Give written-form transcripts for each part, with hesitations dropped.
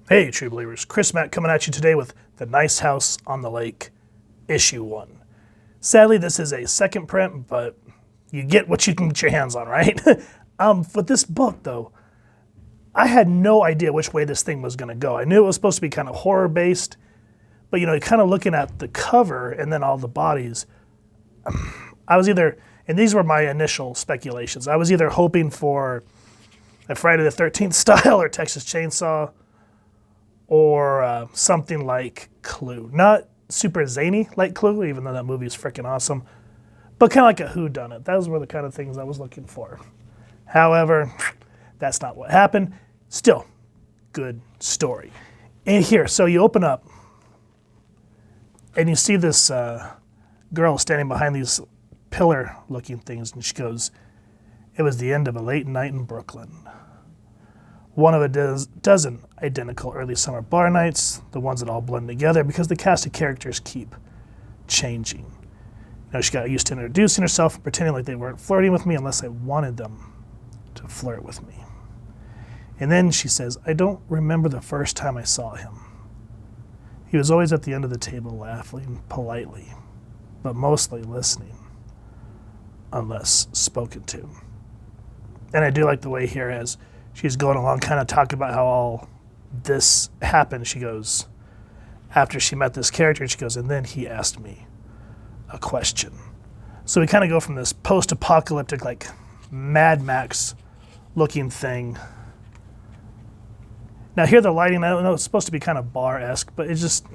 Hey, true believers. Chris Mack coming at you today with The Nice House on the Lake, Issue 1. Sadly, this is a second print, but you get what you can get your hands on, right? With this book, though, I had no idea which way this thing was going to go. I knew it was supposed to be kind of horror-based, but, kind of looking at the cover and then all the bodies, I was either, and these were my initial speculations, I was either hoping for a Friday the 13th style or Texas Chainsaw, or something like Clue. Not super zany like Clue, even though that movie is freaking awesome, but kind of like a whodunit. Those were the kind of things I was looking for. However, that's not what happened. Still, good story. And here, so you open up, and you see this girl standing behind these pillar-looking things, and she goes, "It was the end of a late night in Brooklyn. One of a dozen identical early summer bar nights, the ones that all blend together because the cast of characters keep changing. She got used to introducing herself and pretending like they weren't flirting with me unless I wanted them to flirt with me. And then she says, I don't remember the first time I saw him. He was always at the end of the table laughing politely, but mostly listening, unless spoken to." And I do like the way here as she's going along kind of talking about how all this happened. She goes, after she met this character, she goes, and then he asked me a question. So we kind of go from this post-apocalyptic, like Mad Max looking thing. Now here the lighting, I don't know, it's supposed to be kind of bar-esque, but it's just,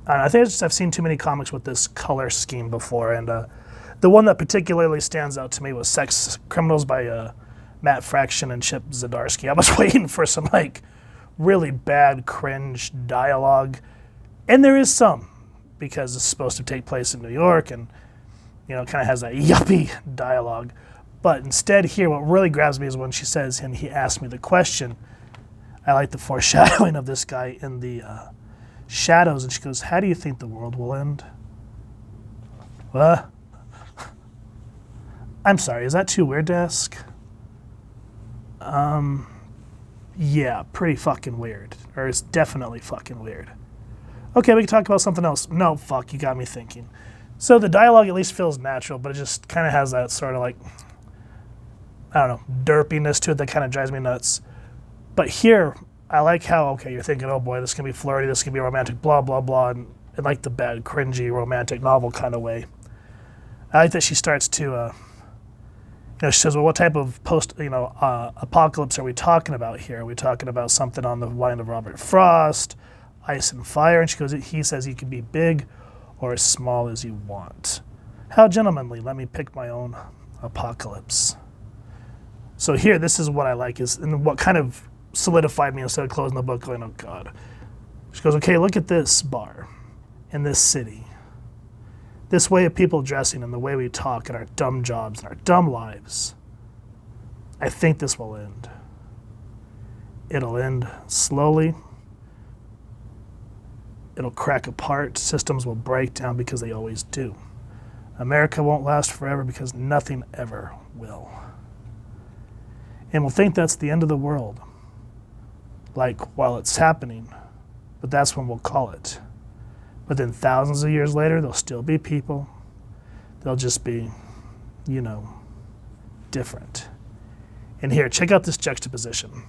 I don't know, I think I've seen too many comics with this color scheme before, and the one that particularly stands out to me was Sex Criminals by Matt Fraction and Chip Zdarsky. I was waiting for some really bad cringe dialogue, and there is some, because it's supposed to take place in New York and kind of has that yuppie dialogue. But instead here, what really grabs me is when she says, and he asked me the question. I like the foreshadowing of this guy in the shadows, and she goes, how do you think the world will end? What? I'm sorry, is that too weird to ask? Yeah, pretty fucking weird. Or it's definitely fucking weird. Okay, we can talk about something else. No, fuck, you got me thinking. So the dialogue at least feels natural, but it just kind of has that sort of I don't know, derpiness to it that kind of drives me nuts. But here, I like how, okay, you're thinking, oh boy, this can be flirty, this can be romantic, blah, blah, blah, and like the bad, cringy, romantic novel kind of way. I like that she starts to, she says, well, what type of apocalypse are we talking about here? Are we talking about something on the line of Robert Frost, Ice and Fire? And she goes, he says you can be big or as small as you want. How gentlemanly, let me pick my own apocalypse. So here, this is what I like, and what kind of solidified me instead of closing the book going, oh God. She goes, okay, look at this bar in this city. This way of people dressing and the way we talk and our dumb jobs and our dumb lives. I think this will end. It'll end slowly. It'll crack apart. Systems will break down because they always do. America won't last forever because nothing ever will. And we'll think that's the end of the world, while it's happening, but that's when we'll call it. But then thousands of years later, there'll still be people. They'll just be, different. And here, check out this juxtaposition.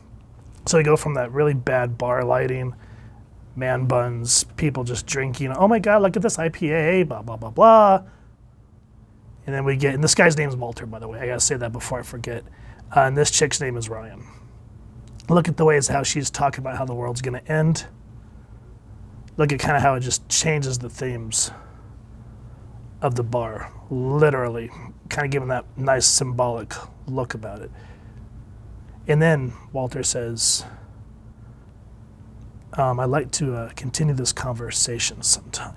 So we go from that really bad bar lighting, man buns, people just drinking. Oh my God, look at this IPA, blah, blah, blah, blah. And then we get, and this guy's name is Walter, by the way. I gotta say that before I forget. And this chick's name is Ryan. Look at the ways how she's talking about how the world's gonna end. Look at kind of how it just changes the themes of the bar, literally, kind of giving that nice symbolic look about it. And then Walter says, I'd like to continue this conversation sometime.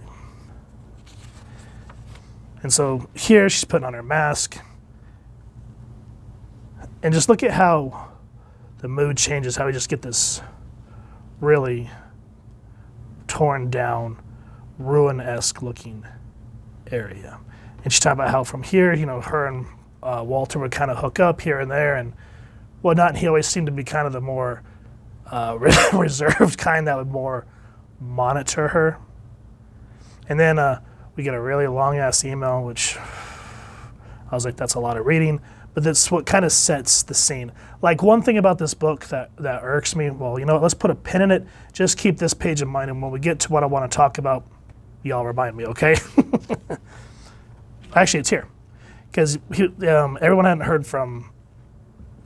And so here she's putting on her mask. And just look at how the mood changes, how we just get this really torn down, ruin-esque looking area. And she's talking about how from here, her and Walter would kind of hook up here and there and whatnot. And he always seemed to be kind of the more reserved kind that would more monitor her. And then we get a really long-ass email, which I was like, that's a lot of reading. But that's what kind of sets the scene. Like, one thing about this book that irks me, well, you know what, let's put a pin in it. Just keep this page in mind, and when we get to what I want to talk about, y'all remind me, okay? Actually, it's here. Because everyone hadn't heard from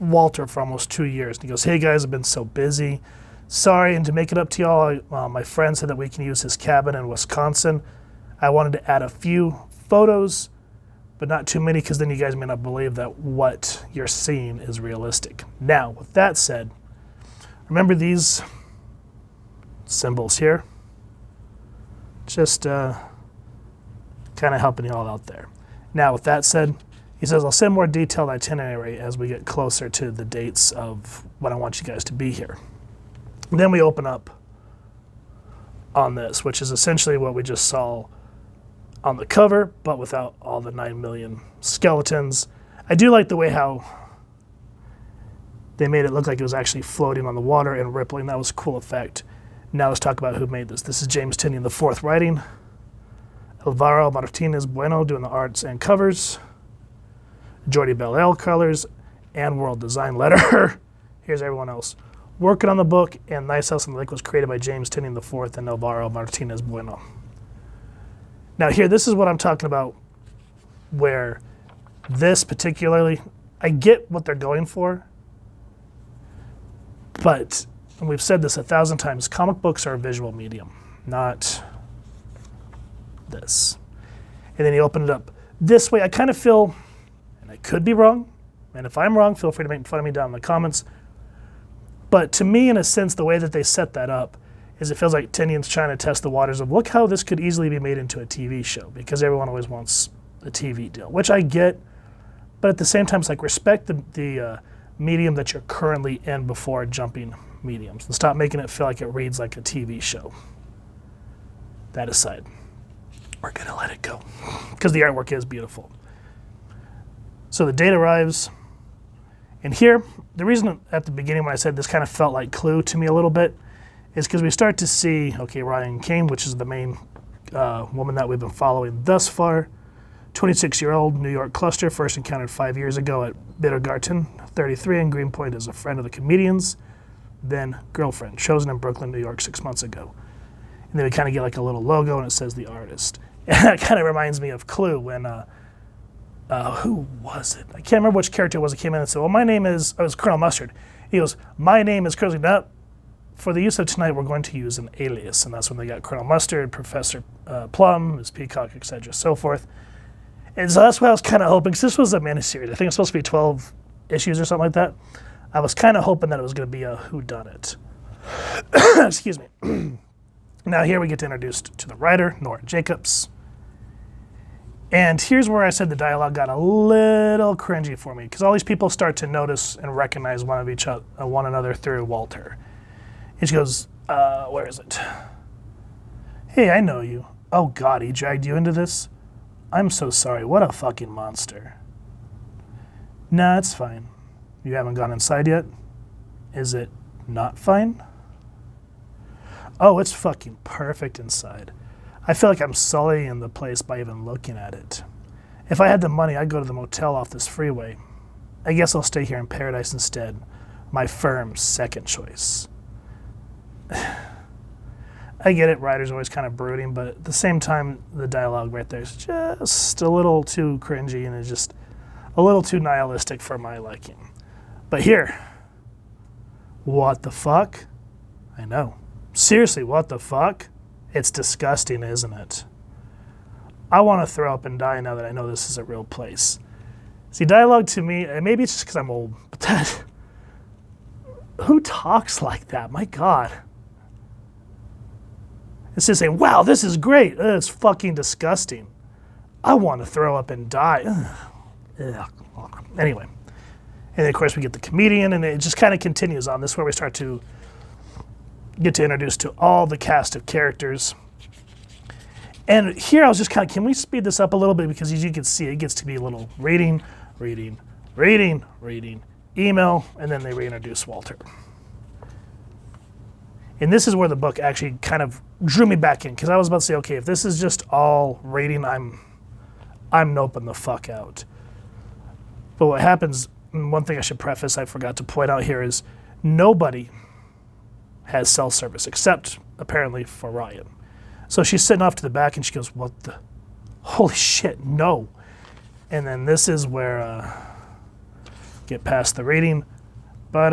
Walter for almost 2 years. And he goes, hey guys, I've been so busy. Sorry, and to make it up to y'all, my friend said that we can use his cabin in Wisconsin. I wanted to add a few photos, but not too many, because then you guys may not believe that what you're seeing is realistic. Now, with that said, remember these symbols here? Just kind of helping you all out there. Now, with that said, he says, I'll send more detailed itinerary as we get closer to the dates of when I want you guys to be here. And then we open up on this, which is essentially what we just saw on the cover, but without all the 9 million skeletons. I do like the way how they made it look like it was actually floating on the water and rippling. That was a cool effect. Now let's talk about who made this. This is James Tynion IV writing. Alvaro Martinez Bueno doing the arts and covers. Jordi Bellel colors and world design letter. Here's everyone else working on the book, and Nice House on the Lake was created by James Tynion IV and Alvaro Martinez Bueno. Now here, this is what I'm talking about, where this particularly, I get what they're going for, but, and we've said this 1,000 times, comic books are a visual medium, not this. And then you open it up this way. I kind of feel, and I could be wrong, and if I'm wrong, feel free to make fun of me down in the comments, but to me, in a sense, the way that they set that up is it feels like Tynion's trying to test the waters of, look how this could easily be made into a TV show, because everyone always wants a TV deal, which I get, but at the same time, it's like, respect the medium that you're currently in before jumping mediums, and stop making it feel like it reads like a TV show. That aside, we're gonna let it go, because the artwork is beautiful. So the date arrives, and here, the reason at the beginning when I said this kind of felt like Clue to me a little bit, is because we start to see, okay, Ryan Kane, which is the main woman that we've been following thus far, 26-year-old New York cluster, first encountered 5 years ago at Bittergarten, 33 in Greenpoint, is a friend of the comedians, then girlfriend, chosen in Brooklyn, New York 6 months ago. And then we kind of get like a little logo and it says the artist. And that kind of reminds me of Clue when, who was it? I can't remember which character it was that came in and said, well, my name is, oh, it was Colonel Mustard. He goes, my name is Colonel, no, for the use of tonight, we're going to use an alias. And that's when they got Colonel Mustard, Professor Plum, Ms. Peacock, etc., so forth. And so that's what I was kind of hoping, because this was a miniseries. I think it's supposed to be 12 issues or something like that. I was kind of hoping that it was going to be a whodunit. Excuse me. Now here we get introduced to the writer, Nora Jacobs. And here's where I said the dialogue got a little cringy for me, because all these people start to notice and recognize one another through Walter. And she goes, where is it? Hey, I know you. Oh God, he dragged you into this? I'm so sorry, what a fucking monster. Nah, it's fine. You haven't gone inside yet? Is it not fine? Oh, it's fucking perfect inside. I feel like I'm sullying the place by even looking at it. If I had the money, I'd go to the motel off this freeway. I guess I'll stay here in paradise instead. My firm's second choice. I get it, writer's always kind of brooding, but at the same time, the dialogue right there is just a little too cringy and it's just a little too nihilistic for my liking. But here, what the fuck? I know. Seriously, what the fuck? It's disgusting, isn't it? I want to throw up and die now that I know this is a real place. See, dialogue to me, and maybe it's just because I'm old, but that, who talks like that? My God. It's just saying, wow, this is great. Ugh, it's fucking disgusting. I want to throw up and die. Ugh. Anyway. And then, of course, we get the comedian, and it just kind of continues on. This is where we start to get to introduce to all the cast of characters. And here I was just kind of, can we speed this up a little bit? Because as you can see, it gets to be a little reading, email, and then they reintroduce Walter. And this is where the book actually kind of drew me back in, because I was about to say, okay, if this is just all reading, I'm noping the fuck out. But what happens, and one thing I should preface, I forgot to point out here, is nobody has cell service except apparently for Ryan. So she's sitting off to the back and she goes, what the, holy shit, no. And then this is where, get past the reading. But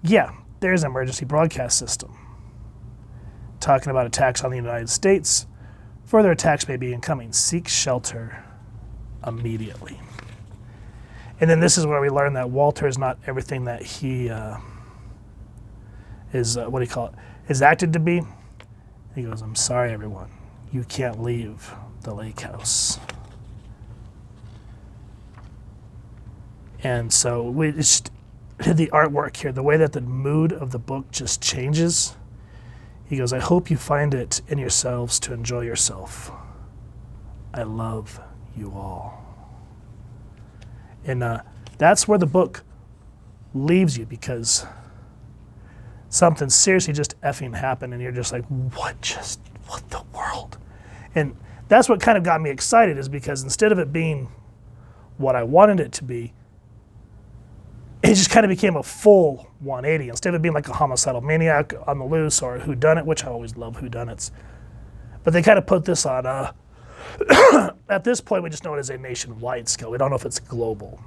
yeah, there's an emergency broadcast system. Talking about attacks on the United States. Further attacks may be incoming. Seek shelter immediately. And then this is where we learn that Walter is not everything that he is, what do you call it, is acted to be. He goes, I'm sorry, everyone. You can't leave the lake house. And so we just did the artwork here, the way that the mood of the book just changes. He goes, I hope you find it in yourselves to enjoy yourself. I love you all. And that's where the book leaves you, because something seriously just effing happened and you're just like, what the world? And that's what kind of got me excited, is because instead of it being what I wanted it to be, it just kind of became a full 180. Instead of it being like a homicidal maniac on the loose or a whodunit, which I always love whodunits, but they kind of put this on, at this point we just know it as a nationwide scale. We don't know if it's global.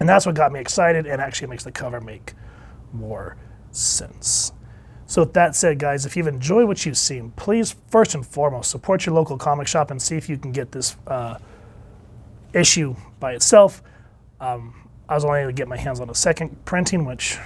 And that's what got me excited and actually makes the cover make more sense. So with that said, guys, if you've enjoyed what you've seen, please first and foremost support your local comic shop and see if you can get this issue by itself. I was only able to get my hands on a second printing, which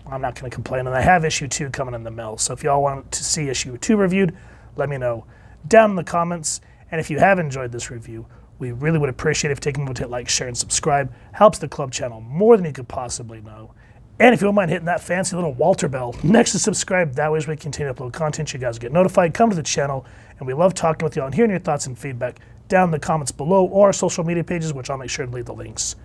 I'm not going to complain. And I have issue 2 coming in the mail. So if y'all want to see issue 2 reviewed, let me know down in the comments. And if you have enjoyed this review, we really would appreciate it if you take a moment to hit like, share, and subscribe. Helps the club channel more than you could possibly know. And if you don't mind hitting that fancy little Walter bell next to subscribe, that way as we continue to upload content, you guys get notified. Come to the channel, and we love talking with you and hearing your thoughts and feedback down in the comments below, or our social media pages, which I'll make sure to leave the links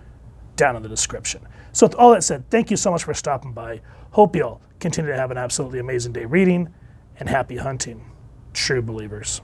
down in the description. So with all that said, thank you so much for stopping by. Hope you all continue to have an absolutely amazing day reading, and happy hunting, true believers.